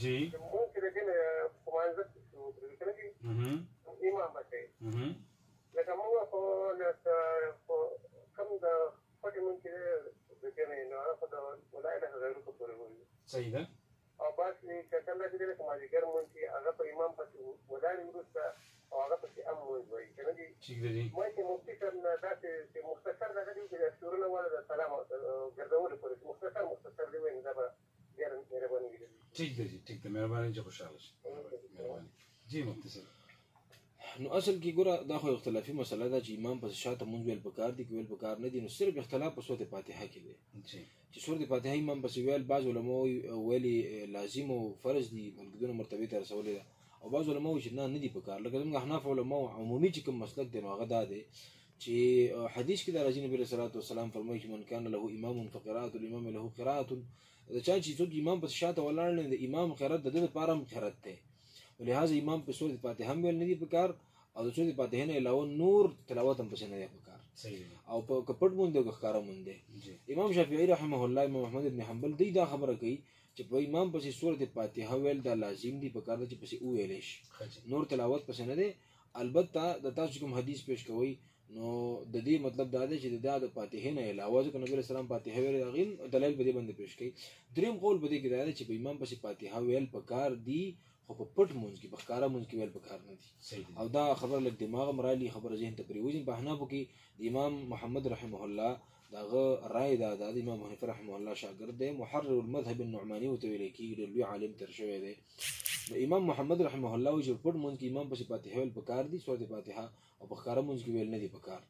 जी सही है او باس چې څنګه چې د کوماجګر مونږ چې هغه په امام پسې ودانې وروسته او هغه پسې امون وایي کنه دي ٹھیک دی ما چې مفتي سره داسې مختصر دغه دی چې سورونه ولا د سلام ګرځول پرې مختصر دی وایي دا به ډېر مهرباني وي ٹھیک دی مهرباني چې خوشاله شي مهرباني جی مفتي صاحب نو اصل کې ګوره دا خو اختلافي مسله ده چې امام پس شاته مونږ ویل پکار دي ویل پکار نه دي نو صرف اختلاف په سورۃ فاتحه کې دی چې سورۃ فاتحه امام پس ویل بعض علماء ویلي لازم او فرض دي بلکې مرتبه ته رسولې ده او بعض علماء چې نه دي پکار لکه زموږ احناف علماء عمومي چې کوم مسلک دی نو هغه دا دی چې حدیث کې د راځي نبی صلی الله علیه وسلم فرمایي چې من کان له امام فقراءه الامام له قراءه دا چې څوک امام پس شاته ولاړ نه د امام قرات د دې لپاره قرات دی ولهدا امام په سورۃ فاتحه هم ویل نه دي پکار او د سورۃ فاتحه نه علاوه نور تلاوت هم پسې نه دی پکار او په کپړ مونږ د ښکارا مونږ دی امام شافعي رحمه الله امام احمد ابن حنبل دا خبره کوي چې په امام پسې سورۃ فاتحه ویل دا لازم دی پکار چې پسې ویل شي نور تلاوت پسې نه دی البته د تاسو کوم حدیث پیش کوي نو د دې مطلب دا دی چې د فاتحه نه علاوه ځکه نبی رسول الله فاتحه ویل غین دلایل به باندې پیش کوي دریم قول به دې کې دا دی چې په امام پسې فاتحه ویل پکار دی خو په پټ مونږ کې بخکارا مونږ کې ویل پکار نه دي او دا خبر لګ دماغ مرالي خبر ذهن ته پریوزین په حنابو کې د امام محمد رحمه الله داغه رائے دا د امام حنیفه رحمه الله شاګرد دی محرر المذهب النعماني او تویل کې لوی عالم تر شوی دی امام محمد رحمه الله چې پټ مونږ کې امام په فاتحه ویل پکار دي سورۃ فاتحه او بخکارا مونږ کې ویل نه دي پکار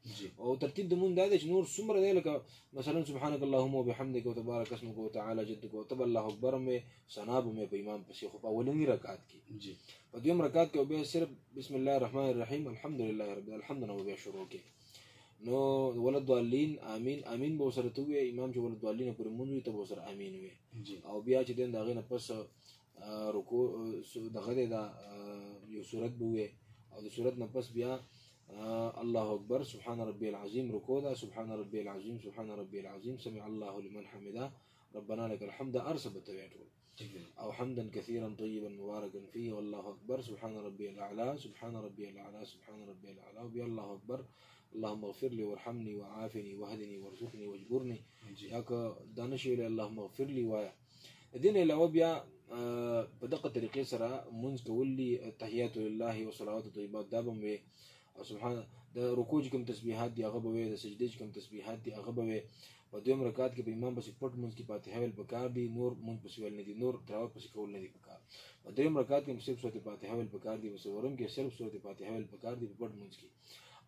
او ترتیب د مونږ دا دی چې نور څومره دی لکه مثلا سبحانك اللهم وبحمدك وتبارك اسمك وتعالى جدك وتب الله اکبر مې ثنا مې په امام پسې خو په اولنی رکعت کې جی په دویم رکعت کې به صرف بسم الله الرحمن الرحیم الحمدلله رب الحمد نو به شروع کې نو ولد ضالین امین به سره ته امام چې ولد ضالین پر مونږ ته به سره امین وي او بیا چې دین دغه نه پس رکوع دغه دا یو سورت به او د سورت نه پس بیا الله اکبر سبحان ربي العظیم رکوع دا سبحان ربي العظیم سبحان ربي العظیم سمع الله لمن حمده ربنا لك الحمد ارسب تویټو او حمدا كثيرا طيبا مباركا فيه والله اكبر سبحان ربي الاعلى سبحان ربي الاعلى سبحان ربي الاعلى وبي الله اكبر اللهم اغفر لي وارحمني وعافني واهدني وارزقني واجبرني ياك دانش ویل اللهم اغفر لي وایا دین علاوه بیا په دغه طریقې سره مونږ کولی تحیات لله وصلوات طیبات دا به او سبحان د رکوع کوم تسبیحات دی هغه به د سجدې کوم تسبیحات دی هغه به په دویم رکعت کې په امام بس پټ مونږ کې فاتحه ویل پکار دی نور مونږ پس ویل نه دي نور تلاوت پس کول نه دي پکار په دریم رکعت کې صرف سورۃ فاتحه ویل پکار دی وسورم کې صرف سورۃ فاتحه ویل پکار دی په پټ مونږ کې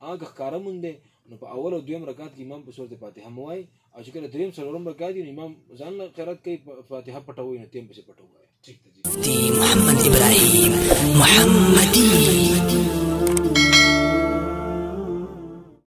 هغه ښکارا مونږ دی نو په اول او دویم رکعت کې امام په سورۃ فاتحه موای او چې کله دریم سلورم رکعت کې امام ځان قرات کوي فاتحه پټوي نه تیم پس پټوي محمد ابراهيم محمدي